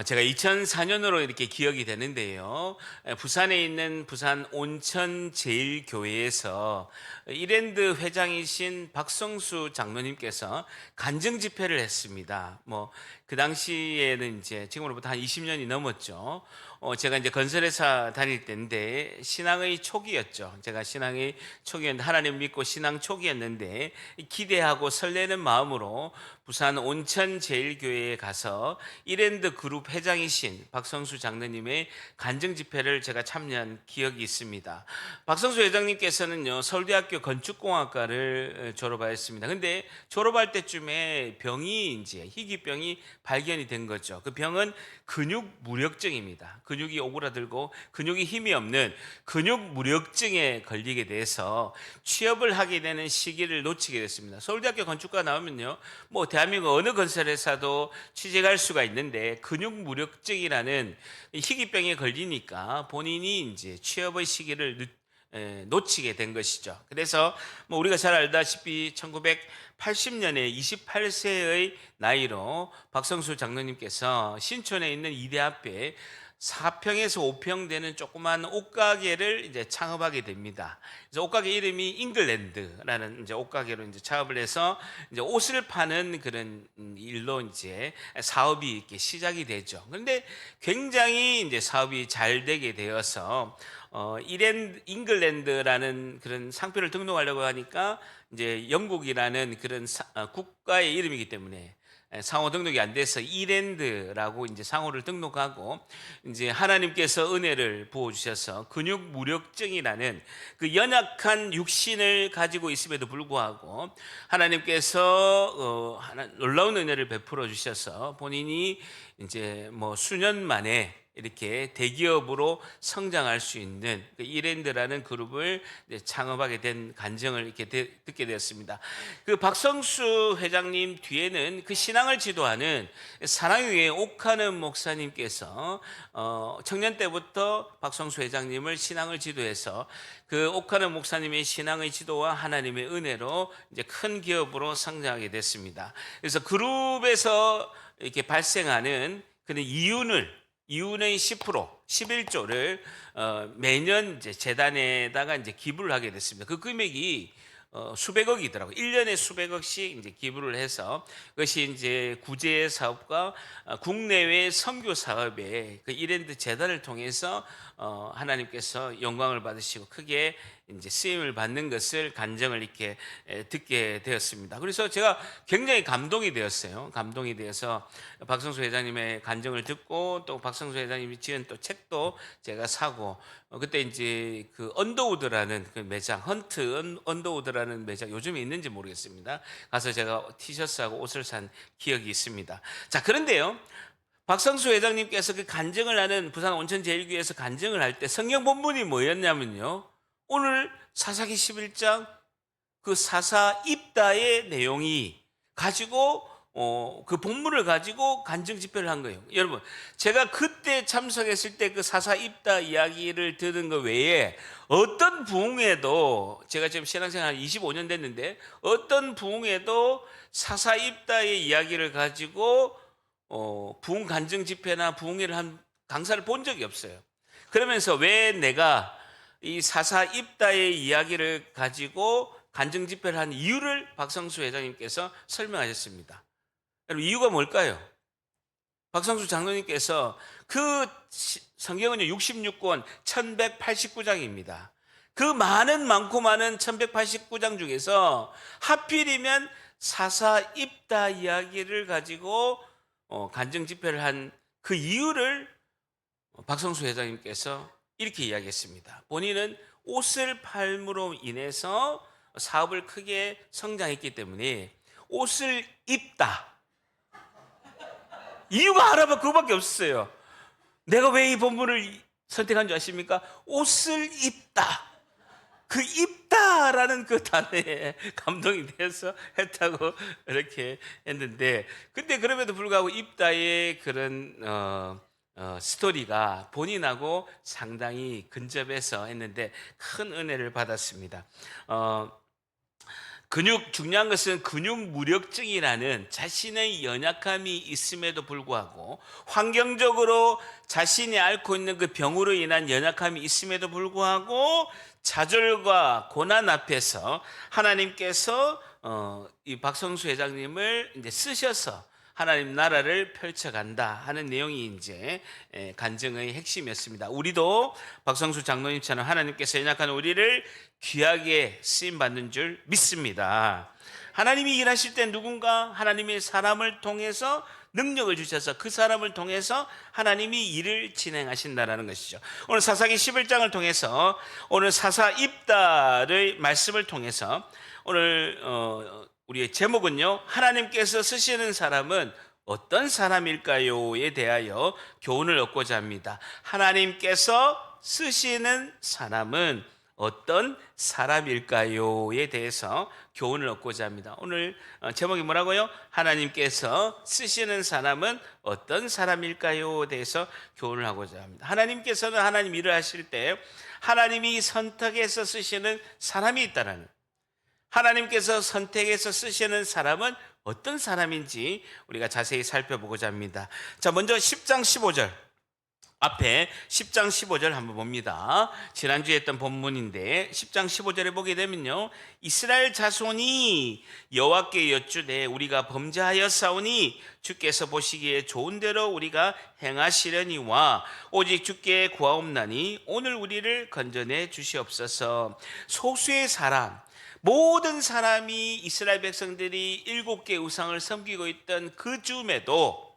제가 2004년으로 이렇게 기억이 되는데요. 부산에 있는 부산 온천제일교회에서 이랜드 회장이신 박성수 장로님께서 간증 집회를 했습니다. 그 당시에는 이제 지금으로부터 한 20년이 넘었죠. 제가 이제 건설회사 다닐 때인데 신앙의 초기였죠. 제가 신앙의 초기였는데, 하나님 믿고 신앙 초기였는데, 기대하고 설레는 마음으로 부산 온천제일교회에 가서 이랜드 그룹 회장이신 박성수 장로님의 간증 집회를 제가 참여한 기억이 있습니다. 박성수 회장님께서는요, 서울대학교 건축공학과를 졸업하였습니다. 근데 졸업할 때쯤에 병이, 이제 희귀병이 발견이 된 거죠. 그 병은 근육 무력증입니다. 근육이 오그라들고 근육이 힘이 없는 근육 무력증에 걸리게 돼서 취업을 하게 되는 시기를 놓치게 됐습니다. 서울대학교 건축과 나오면요, 대한민국 어느 건설회사도 취직할 수가 있는데, 근육 무력증이라는 희귀병에 걸리니까 본인이 이제 취업의 시기를 놓치게 된 것이죠. 그래서 우리가 잘 알다시피 1980년에 28세의 나이로 박성수 장로님께서 신촌에 있는 이대 앞에 4평에서 5평 되는 조그만 옷가게를 이제 창업하게 됩니다. 그래서 옷가게 이름이 잉글랜드라는 이제 옷가게로 이제 창업을 해서 이제 옷을 파는 그런 일로 이제 사업이 이렇게 시작이 되죠. 그런데 굉장히 이제 사업이 잘 되게 되어서 잉글랜드라는 그런 상표를 등록하려고 하니까 이제 영국이라는 그런 국가의 이름이기 때문에 상호 등록이 안 돼서 이랜드라고 이제 상호를 등록하고, 이제 하나님께서 은혜를 부어 주셔서 근육 무력증이라는 그 연약한 육신을 가지고 있음에도 불구하고 하나님께서 놀라운 은혜를 베풀어 주셔서 본인이 이제 수년 만에 이렇게 대기업으로 성장할 수 있는 그 이랜드라는 그룹을 창업하게 된 간증을 이렇게 듣게 되었습니다. 그 박성수 회장님 뒤에는 그 신앙을 지도하는 사랑교회 옥하는 목사님께서 청년 때부터 박성수 회장님을 신앙을 지도해서 그 옥하는 목사님의 신앙의 지도와 하나님의 은혜로 이제 큰 기업으로 성장하게 됐습니다. 그래서 그룹에서 이렇게 발생하는 그런 이윤의 10%, 11조를 매년 이제 재단에다가 이제 기부를 하게 됐습니다. 그 금액이 수백억이더라고요. 1년에 수백억씩 이제 기부를 해서, 그것이 이제 구제 사업과 국내외 선교 사업에 그 이랜드 재단을 통해서 하나님께서 영광을 받으시고 크게 이제 쓰임을 받는 것을 간증을 이렇게 듣게 되었습니다. 그래서 제가 굉장히 감동이 되었어요. 감동이 되어서 박성수 회장님의 간증을 듣고, 또 박성수 회장님이 지은 또 책도 제가 사고, 그때 이제 그 언더우드라는 그 매장, 헌트 언더우드라는 매장, 요즘에 있는지 모르겠습니다. 가서 제가 티셔츠하고 옷을 산 기억이 있습니다. 자, 그런데요, 박성수 회장님께서 그 간증을 하는 부산 온천제일교회에서 간증을 할 때 성경 본문이 뭐였냐면요, 오늘 사사기 11장 그 사사 입다의 내용이 가지고 그 본문을 가지고 간증 집회를 한 거예요. 여러분, 제가 그때 참석했을 때 그 사사 입다 이야기를 들은 거 외에 어떤 부흥회도, 제가 지금 신앙생활 25년 됐는데 어떤 부흥회도 사사 입다의 이야기를 가지고 부흥 간증 집회나 부흥회를 한 강사를 본 적이 없어요. 그러면서 왜 내가 이 사사 입다의 이야기를 가지고 간증 집회를 한 이유를 박성수 회장님께서 설명하셨습니다. 여러분, 이유가 뭘까요? 박성수 장로님께서 그 성경은요 66권 1189장입니다. 그 많고 많은 1189장 중에서 하필이면 사사 입다 이야기를 가지고 간증 집회를 한 그 이유를 박성수 회장님께서 이렇게 이야기했습니다. 본인은 옷을 팔므로 인해서 사업을 크게 성장했기 때문에 옷을 입다, 이유가 하나만 그거밖에 없었어요. 내가 왜 이 본문을 선택한 줄 아십니까? 옷을 입다. 그 입다라는 그 단어에 감동이 돼서 했다고 이렇게 했는데, 근데 그럼에도 불구하고 입다의 그런 스토리가 본인하고 상당히 근접해서 했는데 큰 은혜를 받았습니다. 중요한 것은 근육무력증이라는 자신의 연약함이 있음에도 불구하고, 환경적으로 자신이 앓고 있는 그 병으로 인한 연약함이 있음에도 불구하고 좌절과 고난 앞에서 하나님께서 이 박성수 회장님을 이제 쓰셔서 하나님 나라를 펼쳐간다 하는 내용이 이제 간증의 핵심이었습니다. 우리도 박성수 장로님처럼 하나님께서 연약한 우리를 귀하게 쓰임 받는 줄 믿습니다. 하나님이 일하실 때 누군가 하나님의 사람을 통해서 능력을 주셔서 그 사람을 통해서 하나님이 일을 진행하신다라는 것이죠. 오늘 사사기 11장을 통해서, 오늘 사사 입다의 말씀을 통해서 오늘 우리의 제목은요, 하나님께서 쓰시는 사람은 어떤 사람일까요에 대하여 교훈을 얻고자 합니다. 하나님께서 쓰시는 사람은 어떤 사람일까요에 대해서 교훈을 얻고자 합니다. 오늘 제목이 뭐라고요? 하나님께서 쓰시는 사람은 어떤 사람일까요에 대해서 교훈을 하고자 합니다. 하나님께서는 하나님 일을 하실 때 하나님이 선택해서 쓰시는 사람이 있다라는, 하나님께서 선택해서 쓰시는 사람은 어떤 사람인지 우리가 자세히 살펴보고자 합니다. 자, 먼저 10장 15절 앞에 10장 15절 한번 봅니다. 지난주에 했던 본문인데 10장 15절에 보게 되면요, 이스라엘 자손이 여호와께 여쭈되 우리가 범죄하였사오니 주께서 보시기에 좋은 대로 우리가 행하시려니와 오직 주께 구하옵나니 오늘 우리를 건져내 주시옵소서. 소수의 사람, 모든 사람이 이스라엘 백성들이 7개의 우상을 섬기고 있던 그 즈음에도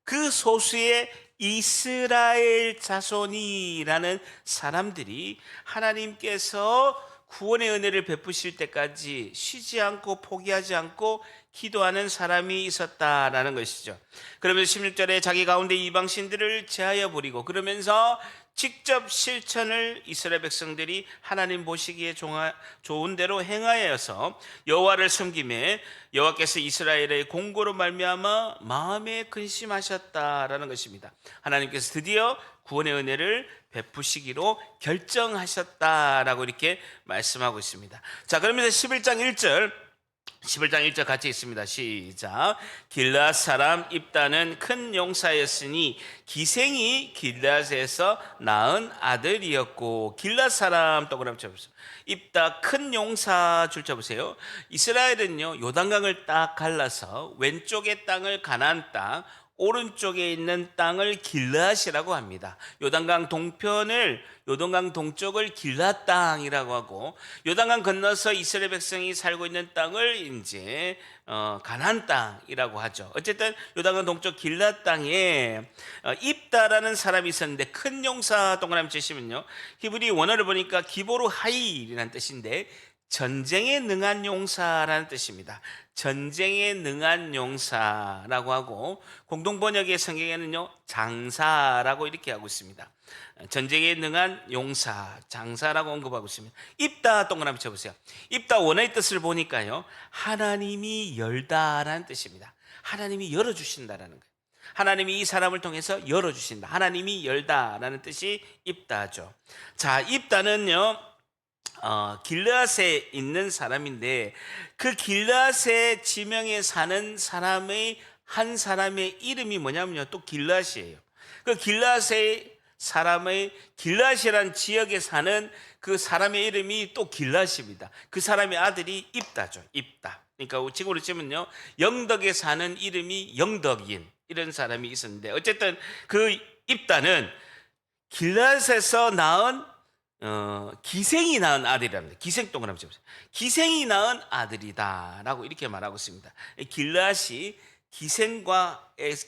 그 소수의 이스라엘 자손이라는 사람들이 하나님께서 구원의 은혜를 베푸실 때까지 쉬지 않고 포기하지 않고 기도하는 사람이 있었다라는 것이죠. 그러면서 16절에 자기 가운데 이방신들을 제하여 버리고, 그러면서 직접 실천을 이스라엘 백성들이 하나님 보시기에 좋은 대로 행하여서 여호와를 섬김에 여호와께서 이스라엘의 공고로 말미암아 마음에 근심하셨다라는 것입니다. 하나님께서 드디어 구원의 은혜를 베푸시기로 결정하셨다라고 이렇게 말씀하고 있습니다. 자, 그러면서 11장 1절 같이 있습니다. 시작. 길앗 사람 입다는 큰 용사였으니 기생이 길앗에서 낳은 아들이었고. 길앗 사람 동그라미 쳐보세요. 입다 큰 용사 줄 쳐보세요. 이스라엘은요, 요단강을 딱 갈라서 왼쪽의 땅을 가나안 땅, 오른쪽에 있는 땅을 길앗이라고 합니다. 요단강 동쪽을 길앗 땅이라고 하고, 요단강 건너서 이스라엘 백성이 살고 있는 땅을 이제 가나안 땅이라고 하죠. 어쨌든 요단강 동쪽 길앗 땅에 입다라는 사람이 있었는데, 큰 용사 동그라미 치시면요, 히브리 원어를 보니까 기보르 하일이라는 뜻인데 전쟁에 능한 용사라는 뜻입니다. 전쟁에 능한 용사라고 하고, 공동번역의 성경에는요, 장사라고 이렇게 하고 있습니다. 전쟁에 능한 용사, 장사라고 언급하고 있습니다. 입다 동그라미 쳐보세요. 입다 원어의 뜻을 보니까요, 하나님이 열다라는 뜻입니다. 하나님이 열어주신다라는 거예요. 하나님이 이 사람을 통해서 열어주신다, 하나님이 열다라는 뜻이 입다죠. 자, 입다는요, 길르앗에 있는 사람인데, 그 길르앗의 지명에 사는 사람의 한 사람의 이름이 뭐냐면요, 또 길르앗이에요. 그 길르앗의 사람의, 길르앗이라는 지역에 사는 그 사람의 이름이 또 길르앗입니다. 그 사람의 아들이 입다죠. 입다. 그러니까 지금으로 치면요, 영덕에 사는 이름이 영덕인, 이런 사람이 있었는데, 어쨌든 그 입다는 길르앗에서 낳은 기생이 낳은 아들이랍니다. 기생 동그라미 쳐보세요. 기생이 낳은 아들이다라고 이렇게 말하고 있습니다. 길르앗이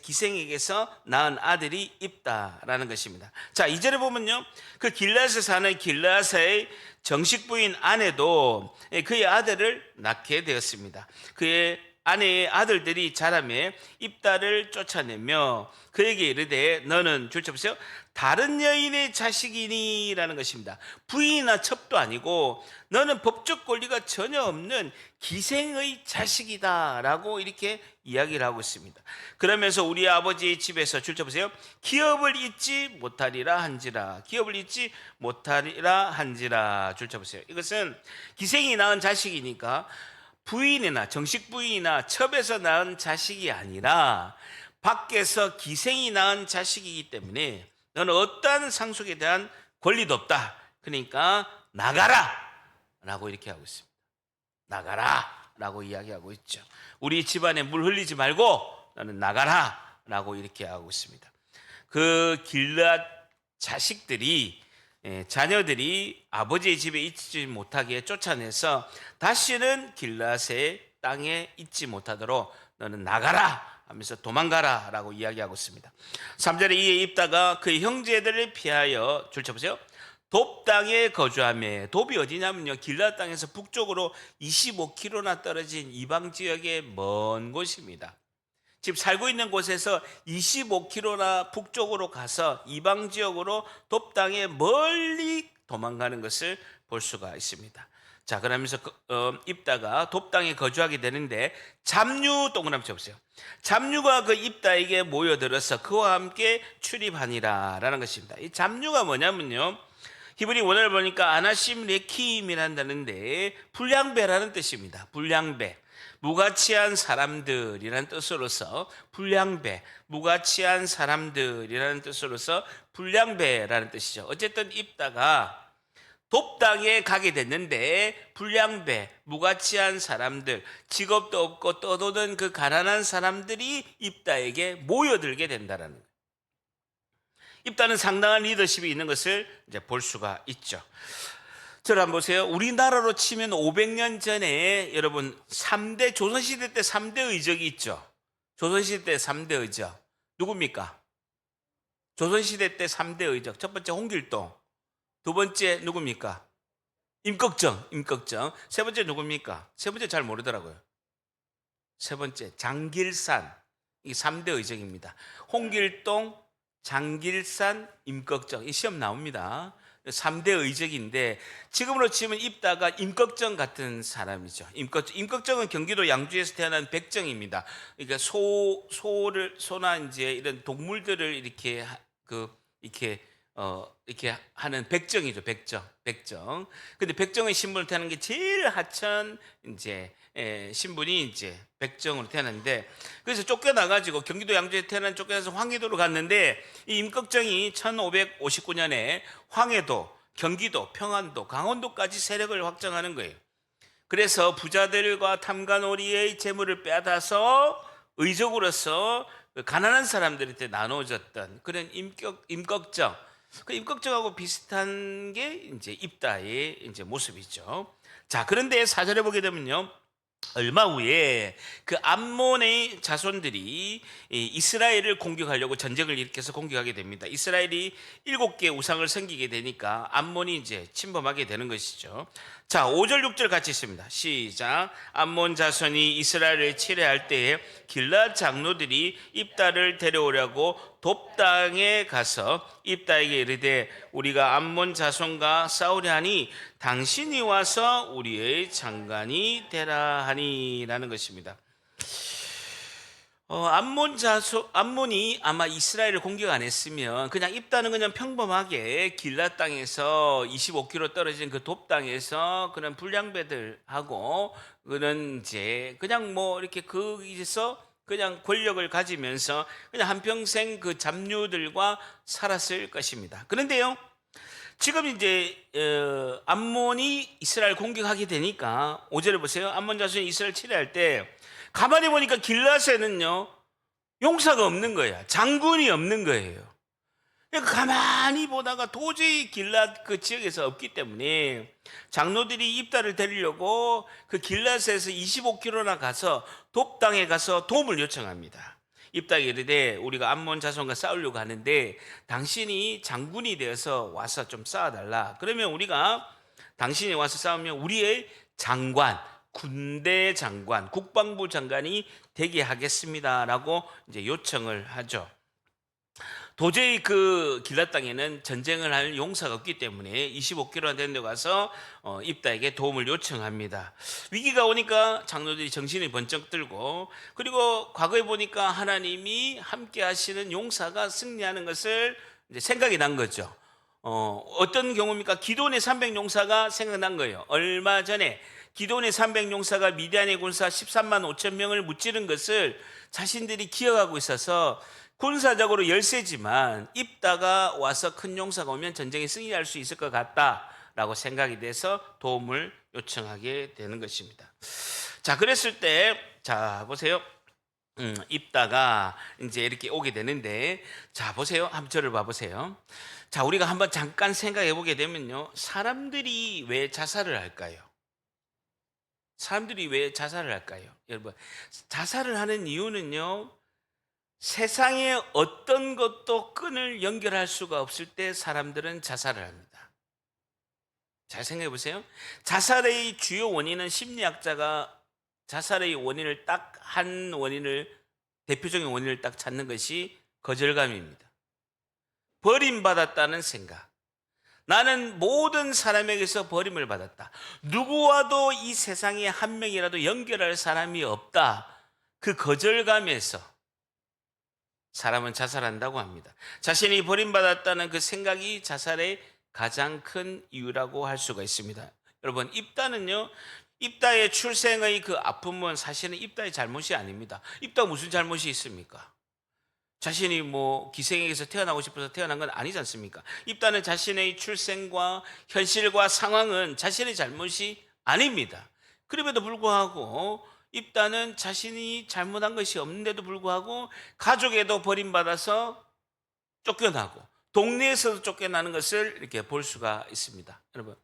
기생에게서 낳은 아들이 입다라는 것입니다. 자, 2절에 보면요, 그 길르앗에 사는 길르앗의 정식 부인 아내도 그의 아들을 낳게 되었습니다. 그의 아내의 아들들이 자라매 입다를 쫓아내며 그에게 이르되 너는 줄쳐보세요, 다른 여인의 자식이니라는 것입니다. 부인이나 첩도 아니고 너는 법적 권리가 전혀 없는 기생의 자식이다라고 이렇게 이야기를 하고 있습니다. 그러면서 우리 아버지의 집에서 줄쳐보세요, 기업을 잊지 못하리라 한지라. 기업을 잊지 못하리라 한지라. 줄쳐보세요. 이것은 기생이 낳은 자식이니까 부인이나 정식 부인이나 첩에서 낳은 자식이 아니라 밖에서 기생이 낳은 자식이기 때문에 너는 어떠한 상속에 대한 권리도 없다. 그러니까 나가라 라고 이렇게 하고 있습니다. 나가라 라고 이야기하고 있죠. 우리 집안에 물 흘리지 말고 너는 나가라 라고 이렇게 하고 있습니다. 그 길앗 자식들이 자녀들이 아버지의 집에 있지 못하게 쫓아내서 다시는 길앗의 땅에 있지 못하도록 너는 나가라 하면서 도망가라 라고 이야기하고 있습니다. 3절에 이에 입다가 그 형제들을 피하여 줄쳐보세요. 돕 땅에 거주하며, 돕이 어디냐면요, 길앗 땅에서 북쪽으로 25km나 떨어진 이방 지역의 먼 곳입니다. 지금 살고 있는 곳에서 25km나 북쪽으로 가서 이방 지역으로 돕 땅에 멀리 도망가는 것을 볼 수가 있습니다. 자, 그러면서 입다가 돕 땅에 거주하게 되는데 잡류, 동그라미 쳐보세요. 잡류가 그 입다에게 모여들어서 그와 함께 출입하니라 라는 것입니다. 이 잡류가 뭐냐면요, 히브리 원어를 보니까 아나심 레키임이라는 단어인데 불량배라는 뜻입니다. 불량배, 무가치한 사람들이라는 뜻으로서 불량배, 무가치한 사람들이라는 뜻으로서 불량배라는 뜻이죠. 어쨌든 입다가 돕 땅에 가게 됐는데 불량배, 무가치한 사람들, 직업도 없고 떠도는 그 가난한 사람들이 입다에게 모여들게 된다는 거예요. 입다는 상당한 리더십이 있는 것을 이제 볼 수가 있죠. 저를 한번 보세요. 우리나라로 치면 500년 전에 여러분 3대, 조선시대 때 3대 의적이 있죠. 조선시대 때 3대 의적 누굽니까? 조선시대 때 3대 의적, 첫 번째 홍길동, 두 번째 누굽니까? 임꺽정. 세 번째 누굽니까? 세 번째 잘 모르더라고요. 세 번째 장길산. 이게 3대 의적입니다. 홍길동, 장길산, 임꺽정. 이 시험 나옵니다. 3대 의적인데 지금으로 치면 입다가 임꺽정 같은 사람이죠. 임꺽정은 경기도 양주에서 태어난 백정입니다. 그러니까 소나 이제 이런 동물들을 이렇게 이렇게 하는 백정이죠. 백정. 근데 백정의 신분을 태어난 게 제일 하천 이제 신분이 이제 백정으로 태어났는데, 그래서 쫓겨나가지고 경기도 양주에 쫓겨나서 황해도로 갔는데 이 임꺽정이 1559년에 황해도, 경기도, 평안도, 강원도까지 세력을 확장하는 거예요. 그래서 부자들과 탐관오리의 재물을 빼앗아서 의적으로서 가난한 사람들한테 나눠줬던 그런 임꺽정. 그 임꺽정하고 비슷한 게 이제 입다의 이제 모습이죠. 자, 그런데 4절에 보게 되면요, 얼마 후에 그 암몬의 자손들이 이스라엘을 공격하려고 전쟁을 일으켜서 공격하게 됩니다. 이스라엘이 7개 우상을 섬기게 되니까 암몬이 이제 침범하게 되는 것이죠. 자, 5절 6절 같이 있습니다. 시작. 암몬 자손이 이스라엘을 치레할 때에 길앗 장로들이 입다를 데려오려고 돕 땅에 가서 입다에게 이르되 우리가 암몬 자손과 싸우려 하니 당신이 와서 우리의 장관이 되라 하니라는 것입니다. 암몬이 아마 이스라엘을 공격 안 했으면 그냥 입다는 그냥 평범하게 길앗 땅에서 25km 떨어진 그 돕 땅에서 그런 불량배들하고 그런 이제 그냥 뭐 이렇게 거기서 그냥 권력을 가지면서 그냥 한평생 그 잡류들과 살았을 것입니다. 그런데요, 지금 이제 암몬이 이스라엘 공격하게 되니까 5절에 보세요. 암몬 자손이 이스라엘 치레할 때 가만히 보니까 길앗에는요 용사가 없는 거야. 장군이 없는 거예요. 그러니까 가만히 보다가 도저히 길앗 그 지역에서 없기 때문에 장로들이 입다를 데리려고 그 길앗에서 25km나 가서 돕 땅에 가서 도움을 요청합니다. 입다가 이르되 우리가 암몬 자손과 싸우려고 하는데 당신이 장군이 되어서 와서 좀 싸워달라. 그러면 우리가 당신이 와서 싸우면 우리의 장관, 군대 장관, 국방부 장관이 되게 하겠습니다라고 이제 요청을 하죠. 도저히 그 길앗 땅에는 전쟁을 할 용사가 없기 때문에 25km 되는 데 가서 입다에게 도움을 요청합니다. 위기가 오니까 장로들이 정신이 번쩍 들고, 그리고 과거에 보니까 하나님이 함께 하시는 용사가 승리하는 것을 이제 생각이 난 거죠. 어떤 경우입니까? 기도원의 300용사가 생각난 거예요. 얼마 전에 기돈의 300용사가 미디안의 군사 13만 5천 명을 무찌른 것을 자신들이 기억하고 있어서 군사적으로 열세지만 입다가 와서 큰 용사가 오면 전쟁에 승리할 수 있을 것 같다라고 생각이 돼서 도움을 요청하게 되는 것입니다. 자, 그랬을 때, 자, 보세요. 입다가 이제 이렇게 오게 되는데, 자, 보세요. 한번 저를 봐보세요. 자, 우리가 한번 잠깐 생각해 보게 되면요. 사람들이 왜 자살을 할까요? 사람들이 왜 자살을 할까요? 여러분, 자살을 하는 이유는요, 세상에 어떤 것도 끈을 연결할 수가 없을 때 사람들은 자살을 합니다. 잘 생각해 보세요. 자살의 주요 원인은 심리학자가 자살의 원인을 딱 한 원인을, 대표적인 원인을 딱 찾는 것이 거절감입니다. 버림받았다는 생각. 나는 모든 사람에게서 버림을 받았다. 누구와도 이 세상에 한 명이라도 연결할 사람이 없다. 그 거절감에서 사람은 자살한다고 합니다. 자신이 버림받았다는 그 생각이 자살의 가장 큰 이유라고 할 수가 있습니다. 여러분, 입다는요, 입다의 출생의 그 아픔은 사실은 입다의 잘못이 아닙니다. 입다가 무슨 잘못이 있습니까? 자신이 뭐 기생에게서 태어나고 싶어서 태어난 건 아니지 않습니까? 입다는 자신의 출생과 현실과 상황은 자신의 잘못이 아닙니다. 그럼에도 불구하고 입다는 자신이 잘못한 것이 없는데도 불구하고 가족에도 버림받아서 쫓겨나고 동네에서도 쫓겨나는 것을 이렇게 볼 수가 있습니다. 여러분,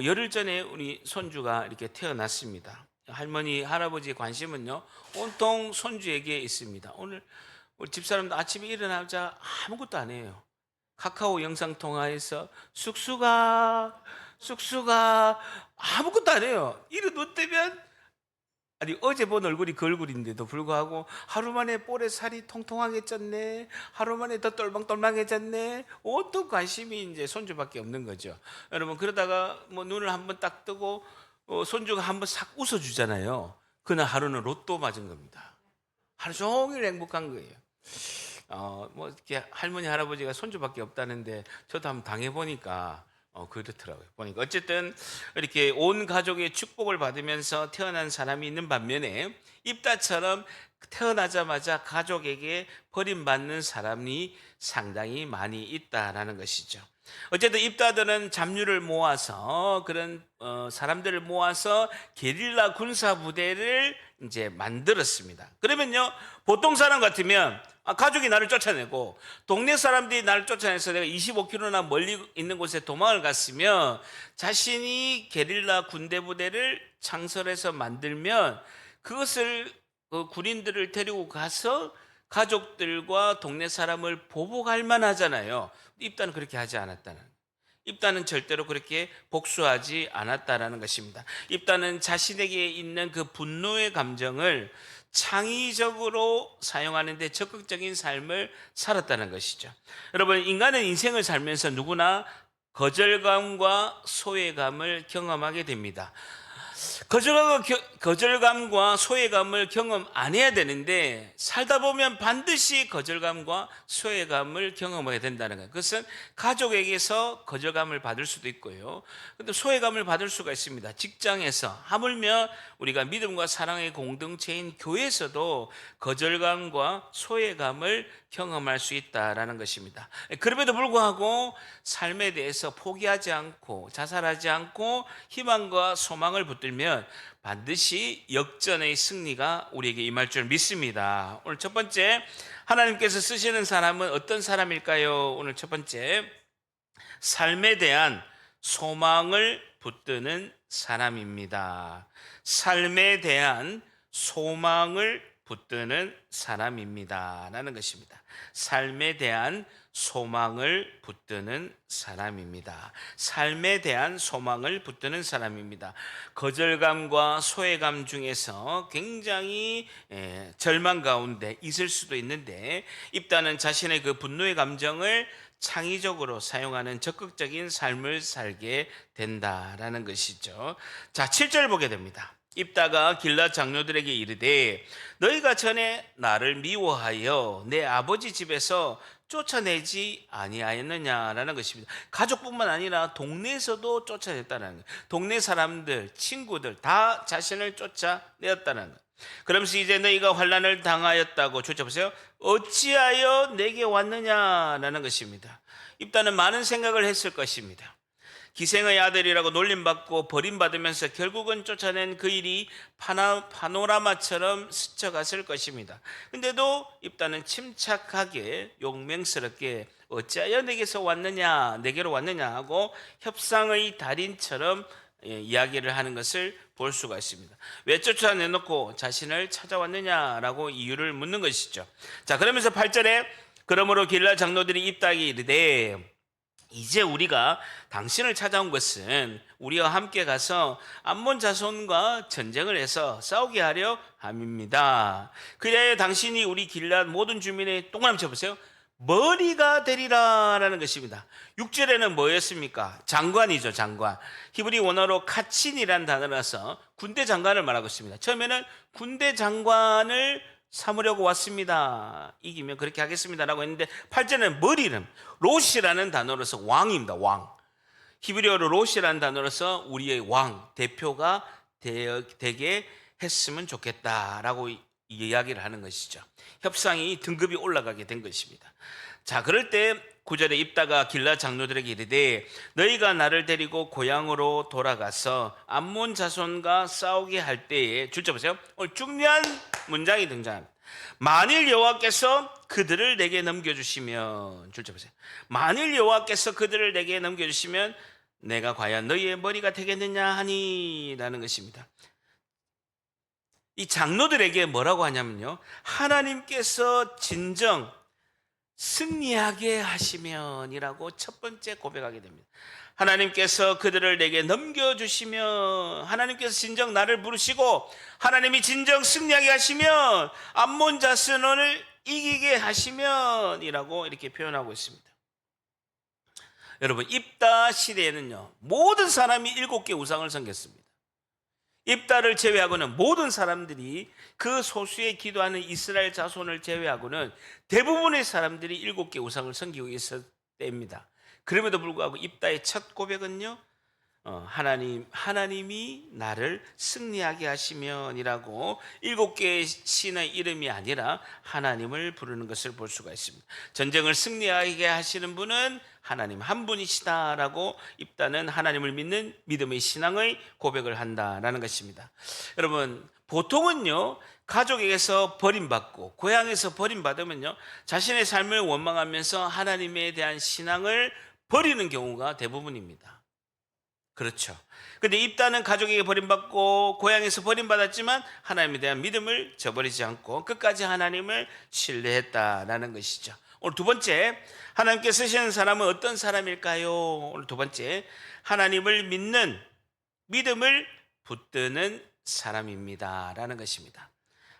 열흘 전에 우리 손주가 이렇게 태어났습니다. 할머니, 할아버지의 관심은요, 온통 손주에게 있습니다. 오늘 우리 집사람도 아침에 일어나자 아무것도 안 해요. 카카오 영상통화에서 쑥쑥아 아무것도 안 해요. 이른 눈 뜨면, 아니 어제 본 얼굴이 그 얼굴인데도 불구하고 하루 만에 볼에 살이 통통하게 쪘네, 하루 만에 더 똘망똘망해졌네, 어떤 관심이 이제 손주밖에 없는 거죠. 여러분, 그러다가 뭐 눈을 한번 딱 뜨고 손주가 한번 싹 웃어주잖아요. 그날 하루는 로또 맞은 겁니다. 하루 종일 행복한 거예요. 뭐 이렇게 할머니 할아버지가 손주밖에 없다는데 저도 한번 당해보니까 그렇더라고요. 보니까 어쨌든 이렇게 온 가족의 축복을 받으면서 태어난 사람이 있는 반면에 입다처럼 태어나자마자 가족에게 버림받는 사람이 상당히 많이 있다라는 것이죠. 어쨌든 입다들은 잡류를 모아서 그런 사람들을 모아서 게릴라 군사 부대를 이제 만들었습니다. 그러면요, 보통 사람 같으면 가족이 나를 쫓아내고 동네 사람들이 나를 쫓아내서 내가 25km나 멀리 있는 곳에 도망을 갔으면 자신이 게릴라 군대 부대를 창설해서 만들면 그것을 그 군인들을 데리고 가서 가족들과 동네 사람을 보복할 만하잖아요. 입다는 그렇게 하지 않았다는, 입다는 절대로 그렇게 복수하지 않았다라는 것입니다. 입다는 자신에게 있는 그 분노의 감정을 창의적으로 사용하는 데 적극적인 삶을 살았다는 것이죠. 여러분, 인간은 인생을 살면서 누구나 거절감과 소외감을 경험하게 됩니다. 거절감과 소외감을 경험 안 해야 되는데 살다 보면 반드시 거절감과 소외감을 경험하게 된다는 거예요. 그것은 가족에게서 거절감을 받을 수도 있고요, 근데 소외감을 받을 수가 있습니다. 직장에서, 하물며 우리가 믿음과 사랑의 공동체인 교회에서도 거절감과 소외감을 경험할 수 있다라는 것입니다. 그럼에도 불구하고 삶에 대해서 포기하지 않고 자살하지 않고 희망과 소망을 붙들면 반드시 역전의 승리가 우리에게 임할 줄 믿습니다. 오늘 첫 번째, 하나님께서 쓰시는 사람은 어떤 사람일까요? 오늘 첫 번째, 삶에 대한 소망을 붙드는 사람입니다. 삶에 대한 소망을 붙드는 사람입니다 라는 것입니다. 삶에 대한 소망을 붙드는 사람입니다. 삶에 대한 소망을 붙드는 사람입니다. 거절감과 소외감 중에서 굉장히 절망 가운데 있을 수도 있는데 입다는 자신의 그 분노의 감정을 창의적으로 사용하는 적극적인 삶을 살게 된다라는 것이죠. 자, 7절 보게 됩니다. 입다가 길앗 장로들에게 이르되 너희가 전에 나를 미워하여 내 아버지 집에서 쫓아내지 아니하였느냐라는 것입니다. 가족뿐만 아니라 동네에서도 쫓아냈다는 거예요. 동네 사람들, 친구들 다 자신을 쫓아내었다는 거예요. 그러면서 이제 너희가 환난을 당하였다고 보세요. 어찌하여 내게 왔느냐라는 것입니다. 입다는 많은 생각을 했을 것입니다. 기생의 아들이라고 놀림받고 버림받으면서 결국은 쫓아낸 그 일이 파노라마처럼 스쳐갔을 것입니다. 근데도 입다는 침착하게 용맹스럽게 어찌하여 내게로 왔느냐 하고 협상의 달인처럼 이야기를 하는 것을 볼 수가 있습니다. 왜 쫓아내놓고 자신을 찾아왔느냐라고 이유를 묻는 것이죠. 자, 그러면서 8절에 그러므로 길라 장로들이 입다에게 이르되 이제 우리가 당신을 찾아온 것은 우리와 함께 가서 암몬 자손과 전쟁을 해서 싸우게 하려 함입니다. 그리하여 당신이 우리 길앗 모든 주민의 동그라미 쳐보세요. 머리가 되리라라는 것입니다. 6절에는 뭐였습니까? 장관이죠, 장관. 히브리 원어로 카친이라는 단어라서 군대 장관을 말하고 있습니다. 처음에는 군대 장관을 삼으려고 왔습니다. 이기면 그렇게 하겠습니다라고 했는데 8절에는 머리는 로시라는 단어로서 왕입니다. 왕. 히브리어로 로시라는 단어로서 우리의 왕, 대표가 되게 했으면 좋겠다라고 이야기를 하는 것이죠. 협상이 등급이 올라가게 된 것입니다. 자, 그럴 때 9절에 입다가 길라 장로들에게 이르되 너희가 나를 데리고 고향으로 돌아가서 암몬 자손과 싸우게 할 때에 줄자 보세요. 오늘 중요한 문장이 등장합니다. 만일 여호와께서 그들을 내게 넘겨주시면 줄자 보세요. 만일 여호와께서 그들을 내게 넘겨주시면 내가 과연 너희의 머리가 되겠느냐 하니라는 것입니다. 이 장로들에게 뭐라고 하냐면요, 하나님께서 진정 승리하게 하시면이라고 첫 번째 고백하게 됩니다. 하나님께서 그들을 내게 넘겨주시면, 하나님께서 진정 나를 부르시고 하나님이 진정 승리하게 하시면, 암몬 자손을 이기게 하시면이라고 이렇게 표현하고 있습니다. 여러분, 입다 시대에는요 모든 사람이 7개 우상을 섬겼습니다. 입다를 제외하고는 모든 사람들이, 그 소수의 기도하는 이스라엘 자손을 제외하고는 대부분의 사람들이 7개 우상을 섬기고 있었을 때입니다. 그럼에도 불구하고 입다의 첫 고백은요, 하나님이 나를 승리하게 하시면이라고 7개의 신의 이름이 아니라 하나님을 부르는 것을 볼 수가 있습니다. 전쟁을 승리하게 하시는 분은 하나님 한 분이시다라고 입다는 하나님을 믿는 믿음의 신앙의 고백을 한다라는 것입니다. 여러분, 보통은요 가족에게서 버림받고 고향에서 버림받으면요 자신의 삶을 원망하면서 하나님에 대한 신앙을 버리는 경우가 대부분입니다. 그렇죠. 근데 입다는 가족에게 버림받고 고향에서 버림받았지만 하나님에 대한 믿음을 저버리지 않고 끝까지 하나님을 신뢰했다라는 것이죠. 오늘 두 번째, 하나님께 쓰시는 사람은 어떤 사람일까요? 오늘 두 번째, 하나님을 믿는 믿음을 붙드는 사람입니다라는 것입니다.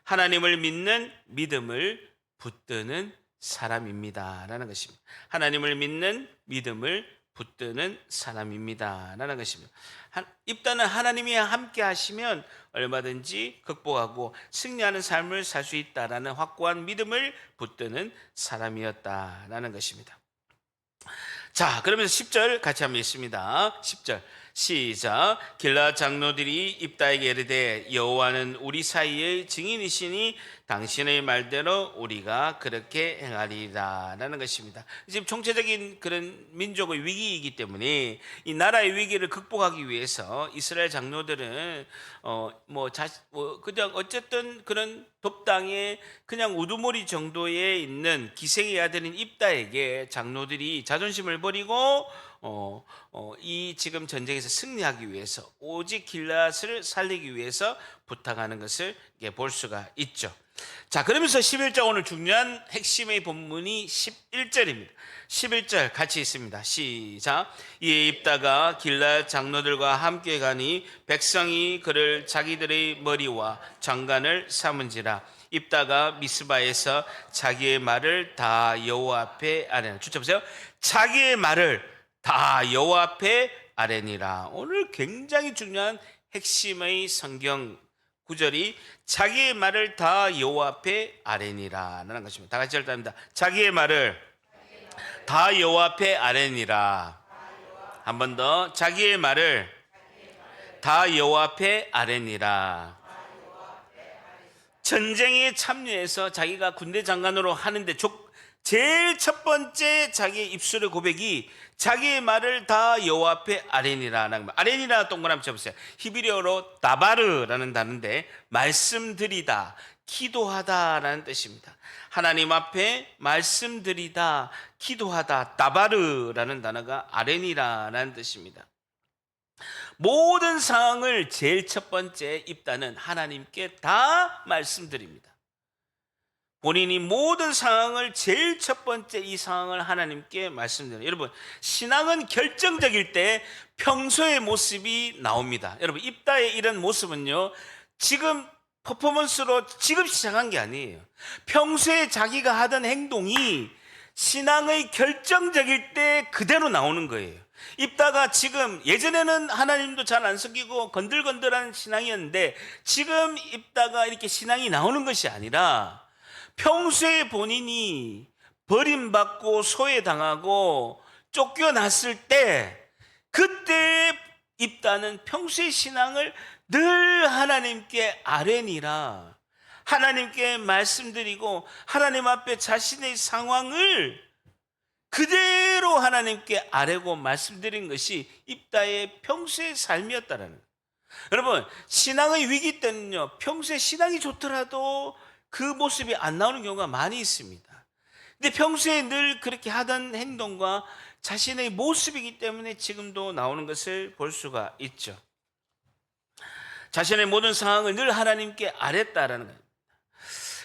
하나님을 믿는 믿음을 붙드는 사람입니다라는 것입니다. 하나님을 믿는 믿음을 붙드는 사람입니다라는 것입니다. 입다는 하나님이 함께 하시면 얼마든지 극복하고 승리하는 삶을 살 수 있다라는 확고한 믿음을 붙드는 사람이었다라는 것입니다. 자, 그러면서 10절 같이 한번 읽습니다. 10절 시작. 길라 장로들이 입다에게 이르되 여호와는 우리 사이의 증인이시니 당신의 말대로 우리가 그렇게 행하리라 라는 것입니다. 지금 총체적인 그런 민족의 위기이기 때문에 이 나라의 위기를 극복하기 위해서 이스라엘 장로들은 그냥 어쨌든 그런 법당에 그냥 우두머리 정도에 있는 기생의 아들인 입다에게 장로들이 자존심을 버리고 이 지금 전쟁에서 승리하기 위해서 오직 길앗을 살리기 위해서 부탁하는 것을 볼 수가 있죠. 자, 그러면서 11절 오늘 중요한 핵심의 본문이 11절입니다. 11절 같이 있습니다. 시작. 이에 입다가 길앗 장로들과 함께 가니 백성이 그를 자기들의 머리와 장관을 삼은지라. 입다가 미스바에서 자기의 말을 다 여호와 앞에 아뢰니라. 주쳐보세요. 자기의 말을 다 여호와 앞에 아뢰니라. 오늘 굉장히 중요한 핵심의 성경 구절이 자기의 말을 다 여호와 앞에 아뢰니라라는 것입니다. 다 같이 읽답니다. 자기의 말을 다 여호와 앞에 아뢰니라. 한 번 더. 자기의 말을 다 여호와 앞에 아뢰니라. 전쟁에 참여해서 자기가 군대 장관으로 하는데 제일 첫 번째 자기의 입술의 고백이 자기의 말을 다 여호와 앞에 아뢰니라는 말. 아뢰니라 동그라미 쳐보세요. 히브리어로 다바르라는 단어인데 말씀드리다, 기도하다라는 뜻입니다. 하나님 앞에 말씀드리다, 기도하다, 다바르라는 단어가 아뢰니라는 뜻입니다. 모든 상황을 제일 첫 번째 입다는 하나님께 다 말씀드립니다. 본인이 모든 상황을 제일 첫 번째 이 상황을 하나님께 말씀드려요. 여러분, 신앙은 결정적일 때 평소의 모습이 나옵니다. 여러분, 입다의 이런 모습은요, 지금 퍼포먼스로 지금 시작한 게 아니에요. 평소에 자기가 하던 행동이 신앙의 결정적일 때 그대로 나오는 거예요. 입다가 지금, 예전에는 하나님도 잘 안 섬기고 건들건들한 신앙이었는데 지금 입다가 이렇게 신앙이 나오는 것이 아니라 평소에 본인이 버림받고 소외당하고 쫓겨났을 때 그때 입다는 평소의 신앙을 늘 하나님께 아뢰니라, 하나님께 말씀드리고 하나님 앞에 자신의 상황을 그대로 하나님께 아뢰고 말씀드린 것이 입다의 평소의 삶이었다라는 거예요. 여러분, 신앙의 위기 때는요, 평소에 신앙이 좋더라도 그 모습이 안 나오는 경우가 많이 있습니다. 근데 평소에 늘 그렇게 하던 행동과 자신의 모습이기 때문에 지금도 나오는 것을 볼 수가 있죠. 자신의 모든 상황을 늘 하나님께 아뢰었다라는 거예요.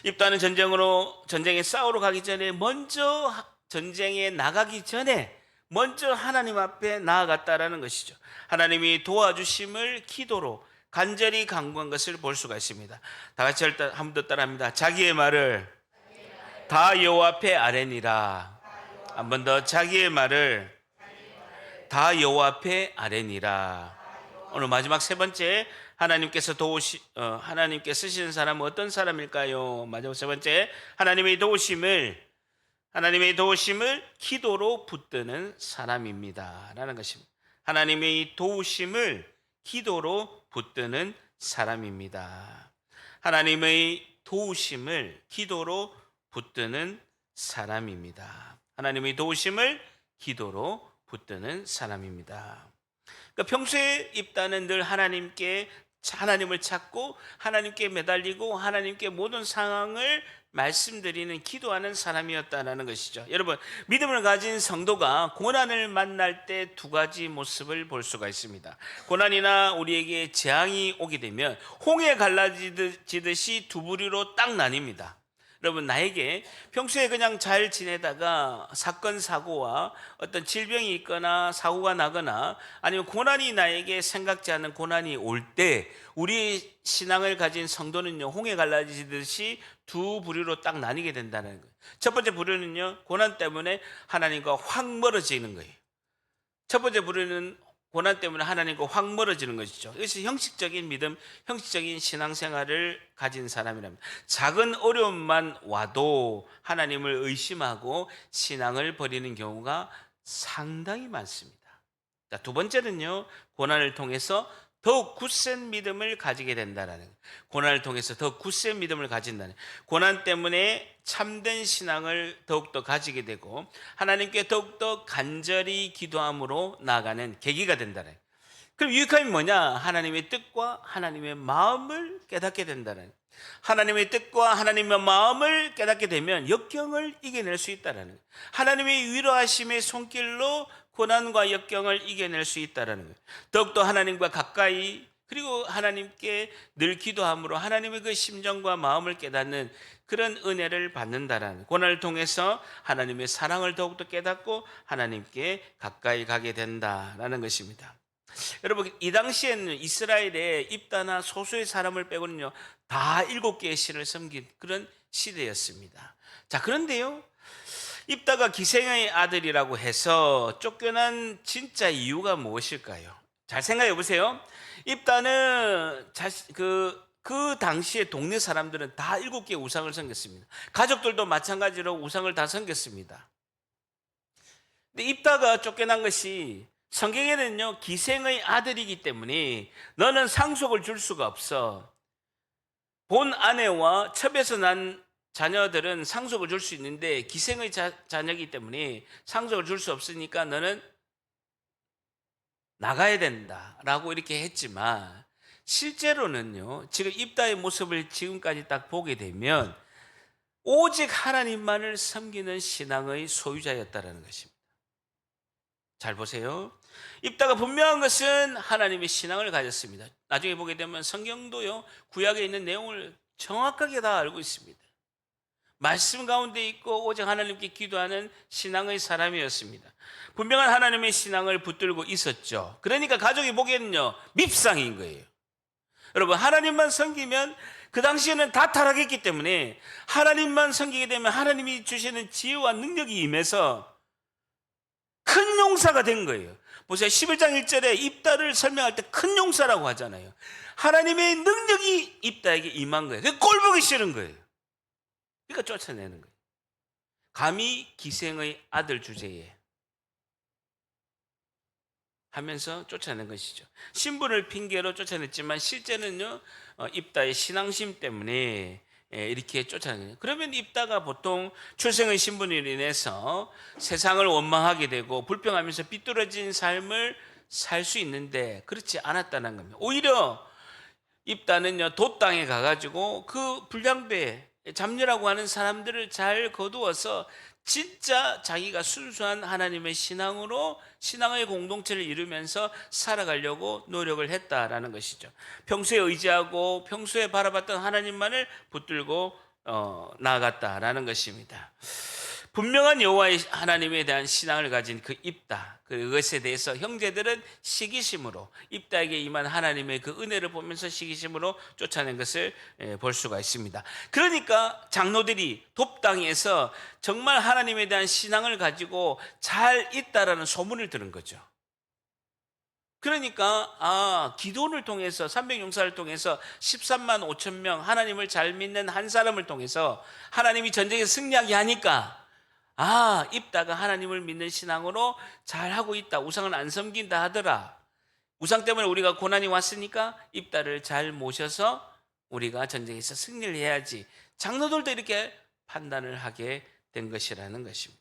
입다는 전쟁에 싸우러 가기 전에 먼저 전쟁에 나가기 전에 먼저 하나님 앞에 나아갔다라는 것이죠. 하나님이 도와주심을 기도로 간절히 간구한 것을 볼 수가 있습니다. 다 같이 한 번 더 따라합니다. 자기의 말을 다 여호와 앞에 아뢰니라. 한 번 더. 자기의 말을 다 여호와 앞에 아뢰니라. 오늘 마지막 세 번째, 하나님께 쓰시는 사람은 어떤 사람일까요? 마지막 세 번째, 하나님의 도우심을 기도로 붙드는 사람입니다 라는 것입니다. 하나님의 도우심을 기도로 붙드는 사람입니다. 하나님의 도우심을 기도로 붙드는 사람입니다. 하나님의 도우심을 기도로 붙드는 사람입니다. 그러니까 평소에 입다는 늘 하나님을 찾고 하나님께 매달리고 하나님께 모든 상황을 말씀드리는, 기도하는 사람이었다는 것이죠. 여러분, 믿음을 가진 성도가 고난을 만날 때 두 가지 모습을 볼 수가 있습니다. 고난이나 우리에게 재앙이 오게 되면 홍해 갈라지듯이 두 부류로 딱 나뉩니다. 여러분, 나에게 평소에 그냥 잘 지내다가 사건 사고와 어떤 질병이 있거나 사고가 나거나 아니면 고난이 나에게 생각지 않은 고난이 올 때 우리 신앙을 가진 성도는요, 홍해 갈라지듯이 두 부류로 딱 나뉘게 된다는 거예요. 첫 번째 부류는요, 고난 때문에 하나님과 확 멀어지는 거예요. 첫 번째 부류는 고난 때문에 하나님과 확 멀어지는 것이죠. 이것이 형식적인 믿음, 형식적인 신앙생활을 가진 사람이랍니다. 작은 어려움만 와도 하나님을 의심하고 신앙을 버리는 경우가 상당히 많습니다. 자, 두 번째는요, 고난을 통해서 더욱 굳센 믿음을 가지게 된다는 거예요. 고난을 통해서 더 굳센 믿음을 가진다는 거예요. 고난 때문에 참된 신앙을 더욱더 가지게 되고 하나님께 더욱더 간절히 기도함으로 나아가는 계기가 된다는 거예요. 그럼 유익함이 뭐냐? 하나님의 뜻과 하나님의 마음을 깨닫게 된다는 거예요. 하나님의 뜻과 하나님의 마음을 깨닫게 되면 역경을 이겨낼 수 있다는 거예요. 하나님의 위로하심의 손길로 고난과 역경을 이겨낼 수 있다는 거예요. 더욱더 하나님과 가까이, 그리고 하나님께 늘 기도함으로 하나님의 그 심정과 마음을 깨닫는 그런 은혜를 받는다라는 거예요. 고난을 통해서 하나님의 사랑을 더욱더 깨닫고 하나님께 가까이 가게 된다라는 것입니다. 여러분, 이 당시에는 이스라엘에 입다나 소수의 사람을 빼고는요, 다 7개의 신을 섬긴 그런 시대였습니다. 자, 그런데요, 입다가 기생의 아들이라고 해서 쫓겨난 진짜 이유가 무엇일까요? 잘 생각해 보세요. 입다는 그 당시에 동네 사람들은 다 7개의 우상을 섬겼습니다. 가족들도 마찬가지로 우상을 다 섬겼습니다. 근데 입다가 쫓겨난 것이, 성경에는요, 기생의 아들이기 때문에 너는 상속을 줄 수가 없어. 본 아내와 첩에서 난 자녀들은 상속을 줄 수 있는데 기생의 자녀이기 때문에 상속을 줄 수 없으니까 너는 나가야 된다라고 이렇게 했지만, 실제로는요, 지금 입다의 모습을 지금까지 딱 보게 되면 오직 하나님만을 섬기는 신앙의 소유자였다라는 것입니다. 잘 보세요. 입다가 분명한 것은 하나님의 신앙을 가졌습니다. 나중에 보게 되면 성경도요, 구약에 있는 내용을 정확하게 다 알고 있습니다. 말씀 가운데 있고 오직 하나님께 기도하는 신앙의 사람이었습니다. 분명한 하나님의 신앙을 붙들고 있었죠. 그러니까 가족이 보기에는요, 밉상인 거예요. 여러분, 하나님만 섬기면, 그 당시에는 다 타락했기 때문에 하나님만 섬기게 되면 하나님이 주시는 지혜와 능력이 임해서 큰 용사가 된 거예요. 보세요. 11장 1절에 입다를 설명할 때 큰 용사라고 하잖아요. 하나님의 능력이 입다에게 임한 거예요. 그게 꼴보기 싫은 거예요. 그러니까 쫓아내는 거예요. 감히 기생의 아들 주제에 하면서 쫓아낸 것이죠. 신분을 핑계로 쫓아냈지만 실제는요, 입다의 신앙심 때문에 이렇게 쫓아내요. 그러면 입다가 보통 출생의 신분으로 인해서 세상을 원망하게 되고 불평하면서 삐뚤어진 삶을 살 수 있는데 그렇지 않았다는 겁니다. 오히려 입다는요, 돛 땅에 가가지고 그 불량배, 잡녀라고 하는 사람들을 잘 거두어서 진짜 자기가 순수한 하나님의 신앙으로 신앙의 공동체를 이루면서 살아가려고 노력을 했다라는 것이죠. 평소에 의지하고 평소에 바라봤던 하나님만을 붙들고 나아갔다라는 것입니다. 분명한 여호와의 하나님에 대한 신앙을 가진 그 입다, 그것에 대해서 형제들은 시기심으로, 입다에게 임한 하나님의 그 은혜를 보면서 시기심으로 쫓아낸 것을 볼 수가 있습니다. 그러니까 장로들이 돕당에서 정말 하나님에 대한 신앙을 가지고 잘 있다라는 소문을 들은 거죠. 그러니까 기도를 통해서 300용사를 통해서 13만 5천 명 하나님을 잘 믿는 한 사람을 통해서 하나님이 전쟁에 승리하게 하니까, 입다가 하나님을 믿는 신앙으로 잘하고 있다, 우상을 안 섬긴다 하더라. 우상 때문에 우리가 고난이 왔으니까 입다를 잘 모셔서 우리가 전쟁에서 승리를 해야지. 장로들도 이렇게 판단을 하게 된 것이라는 것입니다.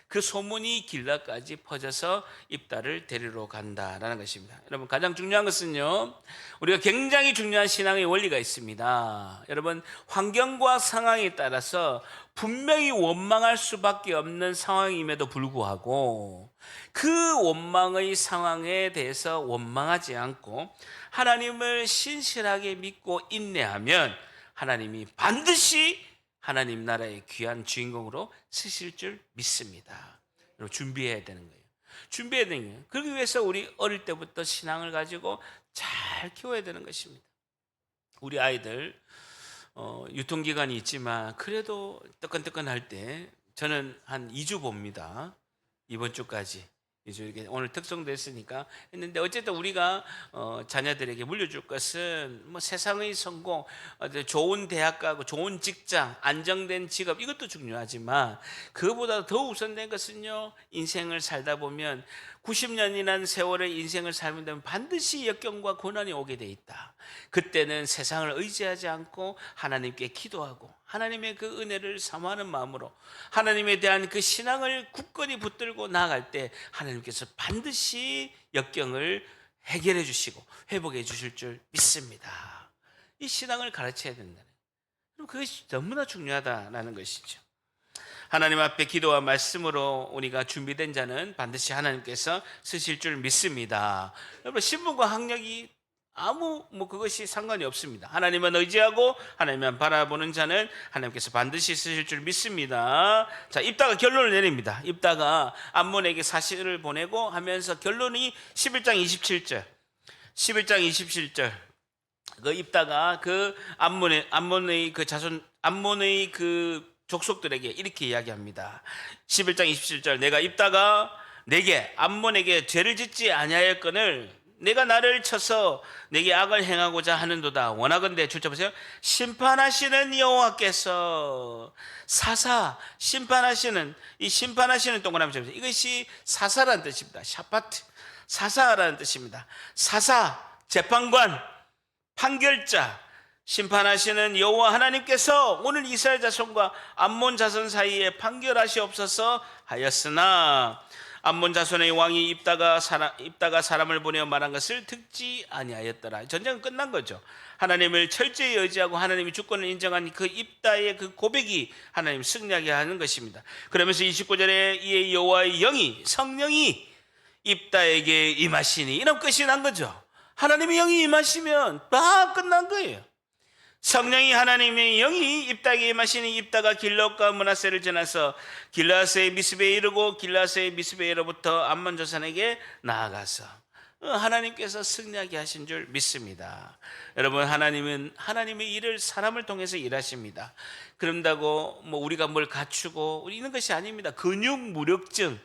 그 소문이 길라까지 퍼져서 입다를 데리러 간다라는 것입니다. 여러분, 가장 중요한 것은요, 우리가 굉장히 중요한 신앙의 원리가 있습니다. 여러분, 환경과 상황에 따라서 분명히 원망할 수밖에 없는 상황임에도 불구하고 그 원망의 상황에 대해서 원망하지 않고 하나님을 신실하게 믿고 인내하면 하나님이 반드시 하나님 나라의 귀한 주인공으로 쓰실 줄 믿습니다. 여러분, 준비해야 되는 거예요. 준비해야 되는 거예요. 그러기 위해서 우리 어릴 때부터 신앙을 가지고 잘 키워야 되는 것입니다. 우리 아이들 유통기간이 있지만 그래도 뜨끈뜨끈할 때 저는 한 2주 봅니다. 이번 주까지. 2주 이렇게 오늘 특성됐으니까 했는데, 어쨌든 우리가 자녀들에게 물려줄 것은 뭐 세상의 성공, 좋은 대학 가고 좋은 직장, 안정된 직업, 이것도 중요하지만 그것보다 더 우선된 것은요, 인생을 살다 보면 90년이라는 세월의 인생을 살면 되면 반드시 역경과 고난이 오게 돼 있다. 그때는 세상을 의지하지 않고 하나님께 기도하고 하나님의 그 은혜를 사모하는 마음으로 하나님에 대한 그 신앙을 굳건히 붙들고 나아갈 때 하나님께서 반드시 역경을 해결해 주시고 회복해 주실 줄 믿습니다. 이 신앙을 가르쳐야 된다는, 그럼 그것이 너무나 중요하다는 것이죠. 하나님 앞에 기도와 말씀으로 우리가 준비된 자는 반드시 하나님께서 쓰실 줄 믿습니다. 여러분, 신분과 학력이 그것이 상관이 없습니다. 하나님만 의지하고 하나님만 바라보는 자는 하나님께서 반드시 쓰실 줄 믿습니다. 자, 입다가 결론을 내립니다. 입다가 암몬에게 사실을 보내고 하면서 결론이 11장 27절. 11장 27절. 그 입다가 그 암몬의 그 자손, 암몬의 그 족속들에게 이렇게 이야기합니다. 11장 27절. 내가 입다가 내게 암몬에게 죄를 짓지 아니하였거늘 내가 나를 쳐서 내게 악을 행하고자 하는도다. 원하건대 줄자 보세요. 심판하시는 여호와께서 심판하시는, 이 심판하시는 동그라미 쳐보세요. 이것이 사사라는 뜻입니다. 샤파트, 사사라는 뜻입니다. 사사, 재판관, 판결자, 심판하시는 여호와 하나님께서 오늘 이스라엘 자손과 암몬 자손 사이에 판결하시옵소서 하였으나 암몬 자손의 왕이 입다가 사람을 보내어 말한 것을 듣지 아니하였더라. 전쟁은 끝난 거죠. 하나님을 철저히 의지하고 하나님이 주권을 인정한 그 입다의 그 고백이 하나님 승리하게 하는 것입니다. 그러면서 29절에 이에 여호와의 영이, 성령이 입다에게 임하시니, 이런 끝이 난 거죠. 하나님의 영이 임하시면 다 끝난 거예요. 성령이, 하나님의 영이 입다에게 임하시니 입다가 길앗과 므낫세를 지나서 길앗의 미스베에 이르고 길앗의 미스베에로부터 암몬 자손에게 나아가서 하나님께서 승리하게 하신 줄 믿습니다. 여러분, 하나님은 하나님의 일을 사람을 통해서 일하십니다. 그런다고 뭐 우리가 뭘 갖추고 이런 것이 아닙니다. 근육무력증이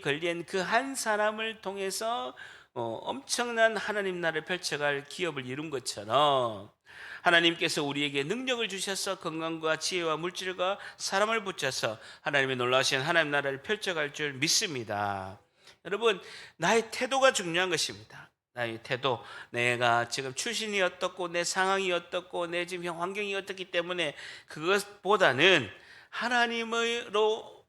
걸린 그 한 사람을 통해서 엄청난 하나님 나라를 펼쳐갈 기업을 이룬 것처럼 하나님께서 우리에게 능력을 주셔서 건강과 지혜와 물질과 사람을 붙여서 하나님의 놀라우신 하나님 나라를 펼쳐갈 줄 믿습니다. 여러분, 나의 태도가 중요한 것입니다. 나의 태도, 내가 지금 출신이 어떻고 내 상황이 어떻고 내 지금 환경이 어떻기 때문에 그것보다는 하나님으로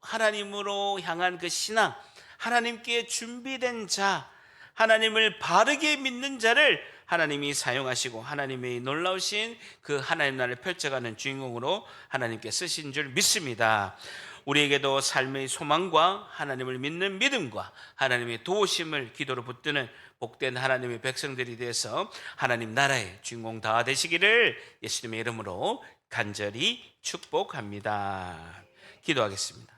향한 그 신앙, 하나님께 준비된 자, 하나님을 바르게 믿는 자를 하나님이 사용하시고 하나님의 놀라우신 그 하나님 나라를 펼쳐가는 주인공으로 하나님께 쓰신 줄 믿습니다. 우리에게도 삶의 소망과 하나님을 믿는 믿음과 하나님의 도우심을 기도로 붙드는 복된 하나님의 백성들이 되어서 하나님 나라의 주인공 다 되시기를 예수님의 이름으로 간절히 축복합니다. 기도하겠습니다.